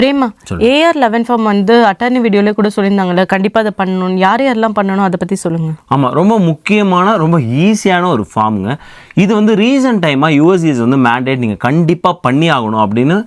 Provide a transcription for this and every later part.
Prema AR11 form வந்து attorney வீடியோல கூட சொல்லியிருந்தாங்கல்ல, கண்டிப்பா அதை பண்ணணும், யார் யாரெல்லாம் பண்ணணும் அதை பத்தி சொல்லுங்க. ஆமாம், ரொம்ப முக்கியமான ரொம்ப ஈஸியான ஒரு ஃபார்முங்க. இது வந்து ரீசன்ட் டைமாக யூஎஸ்சிஎஸ் வந்து மேண்டேட் நீங்கள் கண்டிப்பாக பண்ணி ஆகணும் அப்படின்னு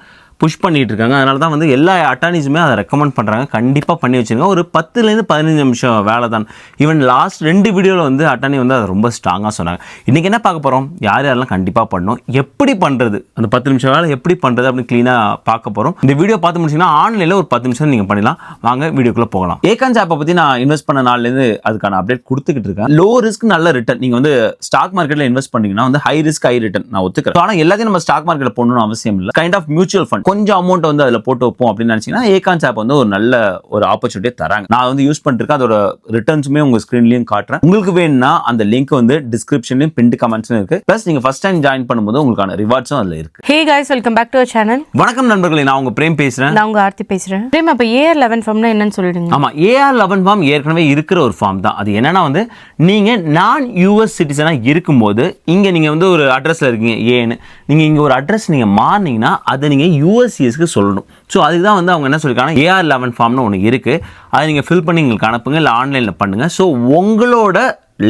புஷ் பண்ணிட்டு இருக்காங்க. அதனால தான் வந்து எல்லா அட்டார்னிஸுமே அதை ரெக்கமெண்ட் பண்ணுறாங்க, கண்டிப்பாக பண்ணி வச்சுருங்க. ஒரு 10லேருந்து 15 நிமிஷம் வேலை தான். ஈவன் லாஸ்ட் 2 வீடியோவில் வந்து அட்டார்னி வந்து அதை ரொம்ப ஸ்ட்ராங்காக சொன்னாங்க. இன்றைக்கி என்ன பார்க்க போகிறோம், யார் யாரெல்லாம் கண்டிப்பாக பண்ணணும், எப்படி பண்ணுறது, அந்த 10 நிமிஷம் வேலை எப்படி பண்ணுறது அப்படின்னு க்ளீனாக பார்க்க போகிறோம். இந்த வீடியோ பார்த்து முடிச்சிங்கன்னா ஆன்லைனில் ஒரு 10 நிமிஷம் நீங்கள் பண்ணிடலாம். வாங்க வீடியோக்குள்ளே போகலாம். ஏகான்ஸ் ஆப்பை பற்றி நான் இன்வெஸ்ட் பண்ண நாள்லேருந்து அதுக்கான அப்டேட் கொடுத்துக்கிட்டு இருக்கேன். லோ ரிஸ்க் நல்ல ரிட்டர்ன். நீங்கள் வந்து ஸ்டாக் மார்க்கெட்டில் இன்வெஸ்ட் பண்ணிங்கன்னா வந்து ஹை ரிஸ்க் ஹை ரிட்டர்ன் நான் ஒத்துக்கிறேன். ஆனால் எல்லாத்தையும் நம்ம ஸ்டாக் மார்க்கெட்டில் போடணும்னு அவசியம் இல்லை. கைண்ட் ஆஃப் மியூச்சுவல் ஃபண்ட் கொஞ்சம் அமௌண்ட் வந்து அதில் போட்டு வைப்போம் அப்படின்னு நினைச்சீங்கன்னா ஏகான்ஸ் ஆப் வந்து ஒரு நல்ல ஒரு ஆப்பர்ச்சுனிட்டியை தராங்க. நான் வந்து யூஸ் பண்ணிருக்கேன். அதோட ரிட்டர்ன்ஸுமே உங்க ஸ்கிரீன்லயும் காட்டுறேன். உங்களுக்கு வேணும்னா அந்த லிங்க் வந்து டிஸ்கிரிப்ஷன்லயும் பின்ட் கமெண்ட்ஸ்லயும் இருக்கு. பிளஸ் நீங்க ஃபர்ஸ்ட் டைம் ஜாயின் பண்ணும்போது உங்களுக்கான ரிவார்ட்ஸும் அதுல இருக்கு. Hey guys, welcome back to our channel. வணக்கம் நண்பர்களே, நான் உங்க பிரேம் பேசுறேன். நான் உங்க ஆர்த்தி பேசுறேன். பிரேம், அப்ப AR11 ஃபார்ம்னா என்னன்னு சொல்லிடுங்க. ஆமா, AR11 ஃபார்ம் ஏற்கனவே இருக்கிற ஒரு ஃபார்ம் தான். அது என்னன்னா வந்து நீங்க நான் யூஎஸ் சிட்டிசனா இருக்கும்போது இங்க நீங்க வந்து ஒரு அட்ரஸ்ல இருக்கீங்க ஏன்னு, நீங்க இங்க ஒரு அட்ரஸ் நீங்க மாறினீங்கன்னா அதை நீங்க யூஎஸ்சிஎஸ்க்கு சொல்லணும். ஸோ அதுக்கு தான் வந்து அவங்க என்ன சொல்லியிருக்காங்க, AR11 ஃபார்ம்னு ஒன்று இருக்குது. அதை நீங்கள் ஃபில் பண்ணி எங்களுக்கு அனுப்புங்க, இல்லை ஆன்லைனில் பண்ணுங்கள். ஸோ உங்களோட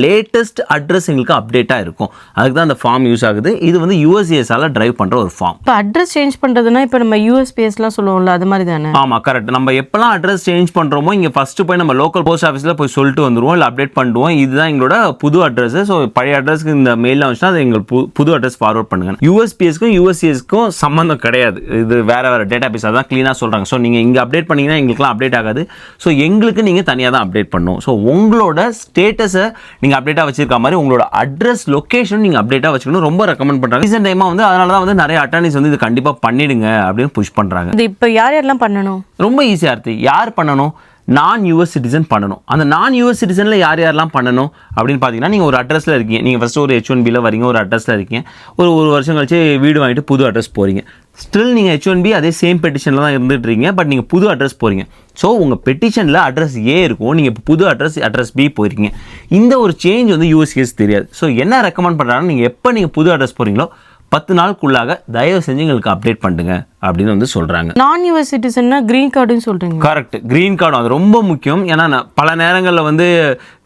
லேட்டஸ்ட் அட்ரஸ் எங்களுக்கு அப்டேட்டாக இருக்கும். அதுக்கு தான் அந்த ஃபார்ம் யூஸ் ஆகுது. இது வந்து யூஎஸ்சிஎஸ்ஸால் ட்ரைவ் பண்ணுற ஒரு ஃபார்ம். இப்போ அட்ரஸ் சேஞ்ச் பண்ணுறதுனா இப்போ நம்ம யூஎஸ்பிஎஸ்லாம் சொல்லுவோம்ல, அது மாதிரி தானே? ஆமாம், கரெக்ட். நம்ம எப்போலாம் அட்ரஸ் சேஞ்ச் பண்ணுறோமோ இங்கே ஃபஸ்ட்டு போய் நம்ம லோக்கல் போஸ்ட் ஆஃபீஸில் போய் சொல்லிட்டு வந்துடுவோம், இல்லை அப்டேட் பண்ணுவோம். இதுதான் எங்களோட புது அட்ரஸ். ஸோ பழைய அட்ரஸ்க்கு இந்த மெயிலில் வந்துச்சுன்னா அது எங்களுக்கு புது அட்ரஸ் ஃபார்வர்ட் பண்ணுங்க. யூஎஸ்பிஎஸ்க்கும் யூஎஸ்சிஎஸ்க்கும் சம்மந்தம் கிடையாது. இது வேறு வேறு டேட்டா பேஸ் தான் க்ளீனாக சொல்கிறாங்க. ஸோ நீங்கள் இங்கே அப்டேட் பண்ணிங்கன்னா எங்களுக்குலாம் அப்டேட் ஆகாது. ஸோ எங்களுக்கு நீங்கள் தனியாக தான் அப்டேட் பண்ணணும். ஸோ உங்களோட ஸ்டேட்டஸை நீங்கள் அப்டேட்டாக வச்சிருக்க மாதிரி உங்களோட அட்ரஸ் லொகேஷன் நீங்க அப்டேட்டா வச்சுக்கணும் ரொம்ப ரெக்கமெண்ட் பண்றாங்க. ரீசன்ட் டைமா வந்து அதனால தான் வந்து நிறைய அட்டார்னிஸ் வந்து இது கண்டிப்பா பண்ணிடுங்க அப்படின்னு புஷ் பண்றாங்க. இது இப்போ யார் யாரெல்லாம் பண்ணணும்? ரொம்ப ஈஸியா இருக்கு. யார் பண்ணணும், நான் யூஎஸ் சிட்டிசன் பண்ணணும். அந்த நான் யூஎஸ் சிட்டிசனில் யார் யாரெல்லாம் பண்ணணும் அப்படின்னு பார்த்தீங்கன்னா, நீங்கள் ஒரு அட்ரஸில் இருக்கீங்க, நீங்கள் ஃபஸ்ட்டு ஒரு H1Bயில் வரீங்க, ஒரு அட்ரஸில் இருக்கீங்க, ஒரு வருஷம் கழிச்சு வீடு வாங்கிட்டு புது அட்ரஸ் போகிறீங்க. ஸ்டில் நீங்கள் H1B அதே சேம் பெட்டிஷனில் தான் இருந்துட்டு இருக்கீங்க, பட் நீங்கள் புது அட்ரஸ் போகிறீங்க. ஸோ உங்கள் பெட்டிஷனில் அட்ரஸ் A இருக்கும், நீங்கள் இப்போ புது அட்ரஸ் B போயிருக்கீங்க. இந்த ஒரு சேஞ்ச் வந்து யூஎஸ்சிஎஸ் தெரியாது. ஸோ என்ன ரெக்கமெண்ட் பண்ணுறாங்கன்னா, நீங்கள் எப்போ நீங்கள் புது அட்ரஸ் போகிறீங்களோ 10 நாளுக்குள்ளாக தயவு செஞ்சு எங்களுக்கு அப்டேட் பண்ணுங்க அப்படின்னு வந்து சொல்றாங்க. நான் யூஎஸ் சிட்டிசன்னா கிரீன் கார்டுன்னு சொல்றீங்க. கரெக்ட், கிரீன் கார்டு அது ரொம்ப முக்கியம். ஏன்னா பல நேரங்களில் வந்து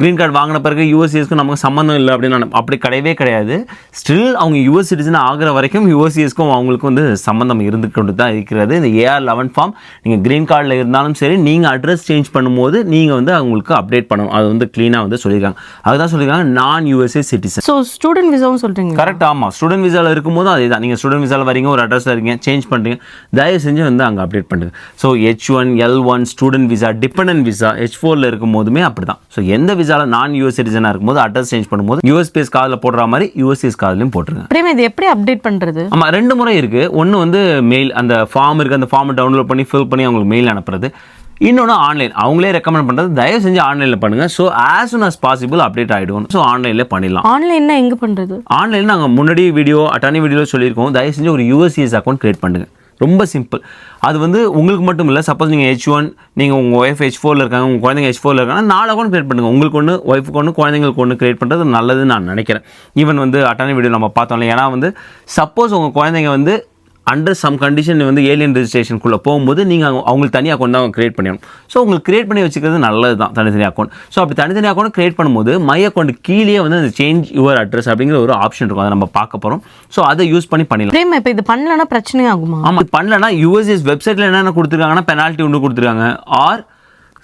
கிரீன் கார்டு வாங்கின பிறகு யூஎஸ்சிஎஸ்க்கும் நமக்கு சம்மந்தம் இல்லை அப்படின்னு அப்படி கிடையவே கிடையாது. ஸ்டில் அவங்க யூஎஸ் சிட்டிசன் ஆகிற வரைக்கும் யூஎஸ்சிஎஸ்க்கும் அவங்களுக்கும் வந்து சம்மந்தம் இருந்து கொண்டு தான் இருக்கிறது. இந்த AR11 ஃபார்ம் நீங்கள் கிரீன் கார்டில் இருந்தாலும் சரி, நீங்கள் அட்ரஸ் சேஞ்ச் பண்ணும்போது நீங்கள் வந்து அவங்களுக்கு அப்டேட் பண்ணணும். அது வந்து க்ளீனாக வந்து சொல்லியிருக்காங்க. அதுதான் சொல்லியிருக்காங்க நான் யூஎஸ்ஏ சிட்டிசன். ஸோ ஸ்டூடெண்ட் விசாவும் சொல்றீங்க. கரெக்ட், ஆமாம். ஸ்டூடெண்ட் விசாவில் இருக்கும்போது அதே தான். நீங்கள் ஸ்டூடெண்ட் விசாவில் வரீங்க, ஒரு அட்ரஸில் இருக்கீங்க, சேஞ்ச் பண்ணுறீங்க, தயவு செஞ்சு வந்து அங்கே அப்டேட் பண்ணுங்க. So H1, L1 student visa, dependent visa, H4ல இருக்கும் போதுமே அப்படி தான். ஸோ எந்த விசாவில் நான் யூஎஸ் சிட்டிசனாக இருக்கும்போது அட்ரஸ் சேஞ்ச் பண்ணும்போது யூஎஸ்பிஎஸ் கார்டில் போடுற மாதிரி யூஎஸ்சிஎஸ் கார்டிலையும் போட்டுருங்க. பிரேம், இது எப்படி அப்டேட் பண்ணுறது? ஆமாம், 2 முறை இருக்குது. ஒன்று வந்து மெயில், அந்த ஃபார்ம் இருக்குது, அந்த ஃபார்மை டவுன்லோட் பண்ணி ஃபில் பண்ணி அவங்களுக்கு மெயில் அனுப்புறது. இன்னொன்று ஆன்லைன், அவங்களே ரெக்கமெண்ட் பண்ணுறது. தயவு செஞ்சு ஆன்லைனில் பண்ணுங்கள். So as soon as possible update ஆகிடும். ஸோ ஆன்லைனில் பண்ணிடலாம். ஆன்லைன்னா எங்கே பண்ணுறது? ஆன்லைனில் நாங்கள் முன்னாடி அட்டார்னி வீடியோவில் சொல்லியிருக்கோம். தயவு செஞ்சு ஒரு யூஎஸ்சிஎஸ் அக்கௌண்ட் கிரியேட் பண்ணுங்கள். ரொம்ப சிம்பிள். அது வந்து உங்களுக்கு மட்டும் இல்லை, சப்போஸ் நீங்கள் H1, நீங்கள் உங்கள் ஒய்ஃப் H4ல இருக்காங்க, உங்கள் குழந்தைங்க H4ல இருக்காங்க, 4 அக்கௌண்ட் கிரியேட் பண்ணுங்கள். உங்களுக்கு ஒன்று, ஒய்ஃபுக்கு ஒன்று, குழந்தைங்களுக்கு ஒன்று கிரியேட் பண்ணுறது நல்லதுன்னு நான் நினைக்கிறேன். ஈவன் வந்து அட்டார்னி வீடியோ நம்ம பார்த்தோம்ல, ஏன்னா வந்து சப்போஸ் உங்கள் குழந்தைங்க வந்து அண்டர் சம் கண்டிஷன் வந்து ஏலியன் ரெஜிஸ்ட்ரேஷனுக்குள்ளே போகும்போது நீங்கள் அவங்களுக்கு தனி அக்கௌண்ட் தான் கிரியேட் பண்ணிடணும். ஸோ உங்களுக்கு கிரியேட் பண்ணி வச்சுக்கிறது நல்லது தான், தனித்தனி அக்கௌண்ட். ஸோ அப்படி தனித்தனி அக்கௌண்ட் கிரியேட் பண்ணும்போது மை அக்கௌண்ட் கீழே வந்து அந்த சேஞ்ச் யுவர் அட்ரஸ் அப்படிங்கிற ஒரு ஆப்ஷன் இருக்கும். அதை நம்ம பார்க்க போகிறோம். ஸோ அதை யூஸ் பண்ணிடலாம். பிரேம், இப்போ இது பண்ணலன்னா பிரச்சனை ஆகுமா? ஆமாம், இது பண்ணலன்னா யூஎஸ்சிஎஸ் வெப்சைட்டில் என்னென்ன கொடுத்துருக்காங்கன்னா பெனால்ட்டி ஒன்று கொடுத்துருக்காங்க, ஆர்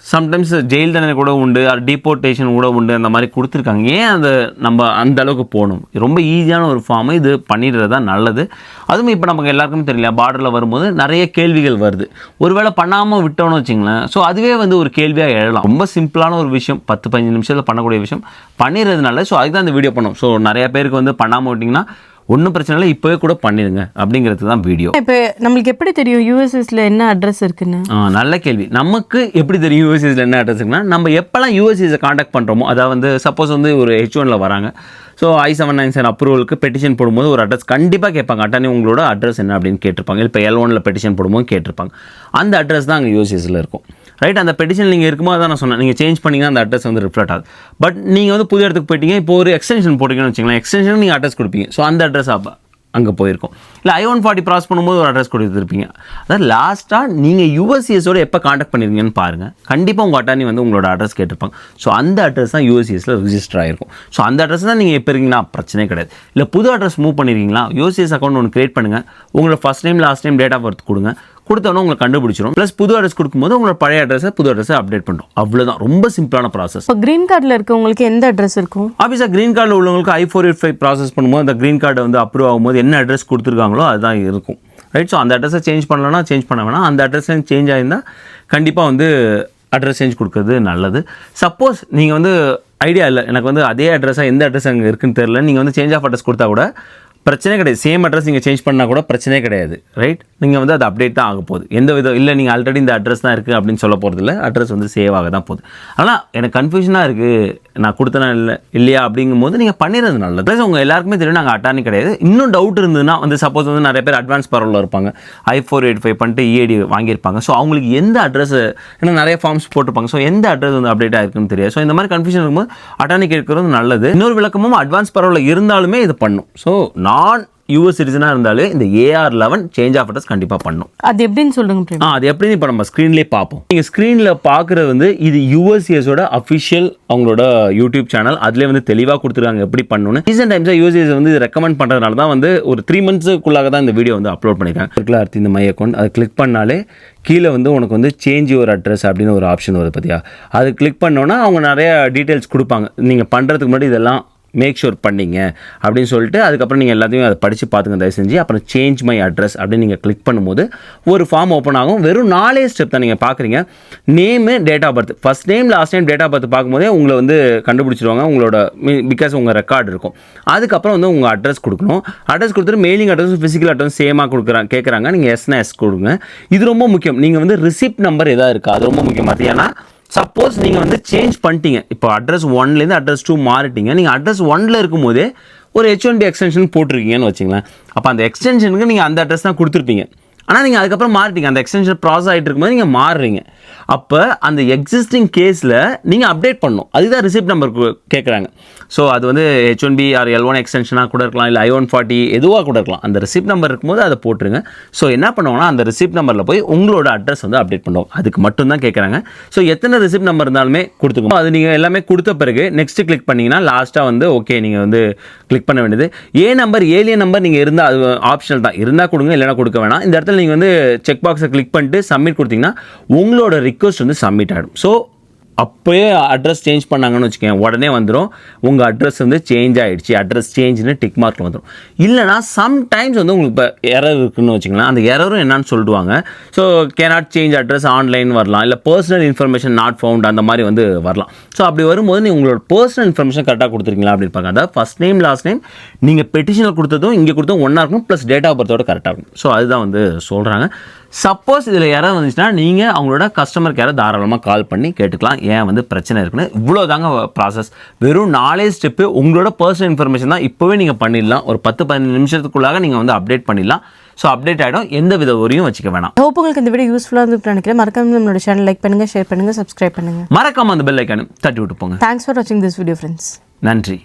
சம்டைம்ஸ் ஜெயில் தண்டனை கூட உண்டு, ஆர் டிபோர்டேஷன் கூட உண்டு, அந்த மாதிரி கொடுத்துருக்காங்க. ஏன் அதை நம்ம அந்த அளவுக்கு போகணும்? ரொம்ப ஈஸியான ஒரு ஃபார்மை இது பண்ணிடுறது தான் நல்லது. அதுவும் இப்போ நமக்கு எல்லாருக்குமே தெரியல, பார்டரில் வரும்போது நிறைய கேள்விகள் வருது. ஒருவேளை பண்ணாமல் விட்டோன்னு வச்சிங்களேன், ஸோ அதுவே வந்து ஒரு கேள்வியாக எழலாம். ரொம்ப சிம்பிளான ஒரு விஷயம், 10-15 நிமிஷத்தில் பண்ணக்கூடிய விஷயம் பண்ணிடுறதுனால. ஸோ அதுக்கு தான் இந்த வீடியோ பண்ணோம். ஸோ நிறைய பேருக்கு வந்து பண்ணாமல் விட்டிங்கன்னா ஒன்றும் பிரச்சனை இல்லை, இப்போவே கூட பண்ணிடுங்க அப்படிங்கிறது தான் வீடியோ. இப்போ நம்மளுக்கு எப்படி தெரியும் யூஎஸ்எஸ்ல என்ன அட்ரஸ் இருக்குன்னு? நல்ல கேள்வி. நமக்கு எப்படி தெரியும் யூஎஸ்சிஎஸ்ல என்ன அட்ரஸ் இருக்குன்னா, நம்ம எப்போல்லாம் யூஎஸ்சிஎஸை காண்டாக்ட் பண்ணுறோமோ, அதாவது வந்து சப்போஸ் வந்து ஒரு H1ல வராங்க, ஸோ I-797 அப்ரூவலுக்கு பெட்டிஷன் போடும்போது ஒரு அட்ரஸ் கண்டிப்பாக கேட்பாங்க. அட்டார்னி உங்களோட அட்ரஸ் என்ன அப்படின்னு கேட்டிருப்பாங்க. இப்போ L1ல பெட்டிஷன் போடும்போது கேட்டிருப்பாங்க. அந்த அட்ரஸ் தான் அங்கே யூஎஸ்சிஎஸ்ல இருக்கும். ரைட், அந்த பெட்டிஷன் நீங்கள் இருக்கும்போது தான் நான் சொன்னேன், நீங்கள் சேஞ்ச் பண்ணிங்கன்னா அந்த அட்ரஸ் வந்து ரிஃப்ளெக்ட் ஆகுது. பட் நீங்கள் வந்து புது இடத்துக்கு போயிட்டீங்க, இப்போ ஒரு எக்ஸ்டென்ஷன் போட்டிங்கன்னு வச்சுக்கலாம், எக்ஸ்டென்ஷன் நீங்கள் அட்ரஸ் கொடுப்பீங்க. ஸோ அந்த அட்ரஸ் அங்கே போயிருக்கும். இல்லை I-140 ப்ராஸ் பண்ணும்போது ஒரு அட்ரஸ் கொடுத்துருப்பீங்க. அதாவது லாஸ்ட்டாக நீங்கள் USCISோட எப்போ காண்டாக்ட் பண்ணிருக்கீங்கன்னு பாருங்கள். கண்டிப்பாக உங்கள் அட்டார்னி வந்து உங்களோட அட்ரஸ் கேட்டிருப்பாங்க. ஸோ அந்த அட்ரஸ் தான் USCISல ரிஜிஸ்டர் ஆகிருக்கும். ஸோ அந்த அட்ரஸ் தான் நீங்கள் எப்போ இருக்கீங்கன்னா பிரச்சனையே கிடையாது. இல்லை புது அட்ரஸ் மூவ் பண்ணிருக்கீங்களா, USCIS அக்கௌண்ட் ஒன்று கிரியேட் பண்ணுங்கள். உங்களோட first name last name date of birth கொடுங்க. கொடுத்தோன்னா உங்களை கண்டுபிடிச்சிடும். ப்ளஸ் புது அட்ரஸ் கொடுக்கும்போது உங்களோட பழைய அட்ரஸை புது அட்ரஸை அப்டேட் பண்ணுறோம். அவ்வளோதான், ரொம்ப சிம்பிளான ப்ராசஸ். இப்போ க்ரீன் கார்டில் இருக்கவங்களுக்கு எந்த அட்ரஸ் இருக்கும்? ஆஃபீஸாக க்ரீன் கார்டில் உள்ளவங்களுக்கு I-485 ப்ராசஸ் பண்ணும்போது அந்த க்ரீன் கார்டை வந்து அப்ரூவ் ஆகும்போது என்ன அட்ரஸ் கொடுத்துருக்காங்களோ அதுதான் இருக்கும். ரைட். ஸோ அந்த அட்ரஸை சேஞ்ச் பண்ணலன்னா சேஞ்ச் பண்ண வேணாம். அந்த அட்ரஸ் சேஞ்ச் ஆகிருந்தால் கண்டிப்பாக வந்து அட்ரஸ் சேஞ்ச் கொடுக்குறது நல்லது. சப்போஸ் நீங்கள் வந்து ஐடியா இல்லை, எனக்கு வந்து அதே அட்ரஸாக எந்த அட்ரஸ் அங்கே இருக்குன்னு தெரியல, நீங்கள் வந்து சேஞ்ச் ஆஃப் அட்ரஸ் கொடுத்தா கூட பிரச்சனை கிடையாது. சேம் அட்ரஸ் நீங்கள் சேஞ்ச் பண்ணால் கூட பிரச்சனையே கிடையாது. ரைட். நீங்கள் வந்து அது அப்டேட் தான் ஆக போகுது. எந்த விதம் இல்லை, நீங்கள் ஆல்ரெடி இந்த அட்ரஸ் தான் இருக்குது அப்படின்னு சொல்ல போகிறது இல்லை. அட்ரஸ் வந்து சேவ் ஆக தான் போகுது. ஆனால் எனக்கு கன்ஃபியூஷனாக இருக்குது, நான் கொடுத்தனா இல்லையா அப்படிங்கும்போது நீங்கள் பண்ணிடுறது நல்லது. ப்ளஸ் உங்கள் எல்லாருக்குமே தெரியும் நாங்கள் அட்டார்னி கிடையாது. இன்னும் டவுட் இருந்ததுன்னா வந்து சப்போஸ் வந்து நிறைய பேர் அட்வான்ஸ் பரவலில் இருப்பாங்க, I-485 பண்ணிட்டு EID வாங்கியிருப்பாங்க. ஸோ அவங்களுக்கு எந்த அட்ரஸ், ஏன்னா நிறைய ஃபார்ம்ஸ் போட்டிருப்பாங்க, ஸோ எந்த அட்ரஸ் வந்து அப்டேட் ஆகிருக்குன்னு தெரியாது. ஸோ இந்த மாதிரி கன்ஃபியூஷன் இருக்கும்போது அட்டார்னி கேட்கறது நல்லது. இன்னொரு விளக்கமும் அட்வான்ஸ் பரவலில் இருந்தாலுமே இது பண்ணும். ஸோ நான் US சிட்டிசனாக இருந்தாலே இந்த AR11 சேஞ்ச் ஆஃப் அட்ரஸ் கண்டிப்பாக பண்ணும். அது எப்படின்னு சொல்லுங்க. அது எப்படின்னு இப்போ நம்ம ஸ்க்ரீன்லேயே பார்ப்போம். நீங்கள் ஸ்க்ரீனில் பார்க்குறது வந்து இது USCISோட அஃபிஷியல் அவங்களோட யூடியூப் சேனல். அதிலே வந்து தெளிவாக கொடுத்துருக்காங்க எப்படி பண்ணணும்னு. ரீசெண்ட் டைம்ஸாக USCIS வந்து இது ரெக்கமெண்ட் பண்ணுறதுனால தான் வந்து ஒரு 3 monthsக்குள்ளாக தான் இந்த வீடியோ வந்து அப்லோட் பண்ணியிருக்காங்க. அடுத்து இந்த மை அக்கௌண்ட் அதை கிளிக் பண்ணாலே கீழே வந்து உனக்கு வந்து சேஞ்ச் யுவர் அட்ரஸ் அப்படின்னு ஒரு ஆப்ஷன் வருது பார்த்தியா. அது கிளிக் பண்ணோன்னா அவங்க நிறைய டீட்டெயில்ஸ் கொடுப்பாங்க. நீங்கள் பண்ணுறதுக்கு முன்னாடி இதெல்லாம் மேக் ஷூர் பண்ணிங்க அப்படின்னு சொல்லிட்டு அதுக்கப்புறம் நீங்கள் எல்லாத்தையும் அதை படித்து பார்த்துங்க தயவு செஞ்சு. அப்புறம் சேஞ்ச் மை அட்ரஸ் அப்படின்னு நீங்கள் கிளிக் பண்ணும்போது ஒரு ஃபார்ம் ஓப்பன் ஆகும். வெறும் 4 ஸ்டெப் தான் நீங்கள் பார்க்குறீங்க. Name, date of birth, first name last name date of birth பார்க்கும்போதே உங்களை வந்து கண்டுபிடிச்சிருவாங்க உங்களோட, பிகாஸ் உங்கள் ரெக்கார்டு இருக்கும். அதுக்கப்புறம் வந்து உங்கள் அட்ரஸ் கொடுக்கணும். அட்ரஸ் கொடுத்துட்டு மெயிலிங் அட்ரஸும் ஃபிசிக்கல் அட்ரஸ் சேமாக கேட்குறாங்க. நீங்கள் எஸ்னா எஸ் கொடுங்க. இது ரொம்ப முக்கியம். நீங்கள் வந்து ரிசிப்ட் நம்பர் எதாவது இருக்கா, அது ரொம்ப முக்கியமாக. ஏன்னா சப்போஸ் நீங்கள் வந்து சேஞ்ச் பண்ணிட்டீங்க, இப்போ அட்ரஸ் 1லேருந்து அட்ரஸ் 2 மாறிட்டீங்க, நீங்கள் அட்ரஸ் 1ல் இருக்கும்போதே ஒரு H1B எக்ஸ்டென்ஷன் போட்டிருக்கீங்கன்னு வச்சுங்களேன். அப்போ அந்த எக்ஸ்டென்ஷனுக்கு நீங்கள் அந்த அட்ரஸ் தான் கொடுத்துருப்பீங்க. ஆனால் நீங்கள் அதுக்கப்புறம் மாறிட்டீங்க, அந்த எக்ஸ்டென்ஷன் ப்ராசஸ் ஆகிட்டு இருக்கும்போது நீங்கள் மாறுறீங்க. அப்போ அந்த எக்ஸிஸ்டிங் கேஸில் நீங்கள் அப்டேட் பண்ணணும். அதுதான் ரிசிப்ட் நம்பர் கேட்குறாங்க. ஸோ அது வந்து H1B ஆர் L1 எக்ஸ்டென்ஷனாக கூட இருக்கலாம், இல்லை I-140 எதுவாக கூட இருக்கலாம். அந்த ரிசிப்ட் நம்பர் இருக்கும்போது அதை போட்டுருங்க. ஸோ என்ன பண்ணுவாங்கன்னா அந்த ரிசிப்ட் நம்பரில் போய் உங்களோட அட்ரஸ் வந்து அப்டேட் பண்ணுவோம். அதுக்கு மட்டும்தான் கேட்குறாங்க. ஸோ எத்தனை ரிசிப்ட் நம்பர் இருந்தாலுமே கொடுத்துக்கணும். அது நீங்கள் எல்லாமே கொடுத்த பிறகு நெக்ஸ்ட்டு கிளிக் பண்ணிங்கன்னா லாஸ்ட்டாக வந்து ஓகே நீங்கள் வந்து கிளிக் பண்ண வேண்டியது. ஏலியன் நம்பர் நீங்கள் இருந்தால் அது ஆப்ஷனல் தான், இருந்தால் கொடுங்க, இல்லைனா கொடுக்க வேணாம். இந்த இடத்துல நீங்கள் வந்து செக் பாக்ஸை கிளிக் பண்ணிட்டு சப்மிட் கொடுத்தீங்கன்னா உங்களோட ரிக்வஸ்ட் வந்து சப்மிட் ஆகிடும். ஸோ அப்போயே அட்ரஸ் சேஞ்ச் பண்ணாங்கன்னு வச்சுக்கோங்க, உடனே வந்துடும் உங்கள் அட்ரஸ் வந்து சேஞ்ச் ஆகிடுச்சு, அட்ரஸ் சேஞ்சுன்னு டிக் மார்க்கில் வந்துடும். இல்லைனா சம்டைம்ஸ் வந்து உங்களுக்கு இப்போ எரர் இருக்குன்னு வச்சுக்கலாம். அந்த எரரும் என்னன்னு சொல்லிடுவாங்க. So cannot change address online வரலாம், இல்லை பர்சனல் இன்ஃபர்மேஷன் நாட் ஃபவுண்ட் அந்த மாதிரி வந்து வரலாம். ஸோ அப்படி வரும்போது நீங்கள் உங்களோட பர்சனல் இன்ஃபர்மேஷன் கரெக்டாக கொடுத்துருக்கீங்களா அப்படின்னு பார்க்க. அதாவது ஃபஸ்ட் நேம் லாஸ்ட் நேம் நீங்கள் பெட்டிஷனில் கொடுத்ததும் இங்கே கொடுத்ததும் ஒன்றா இருக்கும், ப்ளஸ் டேட் ஆஃப் பர்த்தோட கரெக்டாக இருக்கும். ஸோ அதுதான் வந்து சொல்கிறாங்க. சப்போஸ் இதில் யாராவது வந்துச்சுன்னா நீங்கள் அவங்களோட கஸ்டமர் கேரை தாராளமாக கால் பண்ணி கேட்டுக்கலாம், ஏன் வந்து பிரச்சனை இருக்குன்னு. இவ்வளோ தாங்க ப்ராசஸ். வெறும் 4 ஸ்டெப்பு. உங்களோட பர்சனல் இன்ஃபர்மேஷன் தான், இப்போவே நீங்கள் பண்ணிடலாம். ஒரு 10-15 நிமிஷத்துக்குள்ளாக நீங்கள் வந்து அப்டேட் பண்ணிடலாம். ஸோ அப்டேட் ஆகிடும், எந்த வித வரையும் வச்சுக்க வேணாம். ஹோப் உங்களுக்கு இந்த வீடியோ யூஸ்ஃபுல்லாக இருந்து நினைக்கிறேன். மறக்காம நம்மளோட சேனல் லைக் பண்ணுங்கள், ஷேர் பண்ணுங்கள், சப்ஸ்கிரைப் பண்ணுங்கள். மறக்காம அந்த பெல் ஐக்கானும் தட்டி விட்டு போங்க. தேங்க்ஸ் ஃபார் வாட்சிங் திஸ் வீடியோ ஃப்ரெண்ட்ஸ். நன்றி.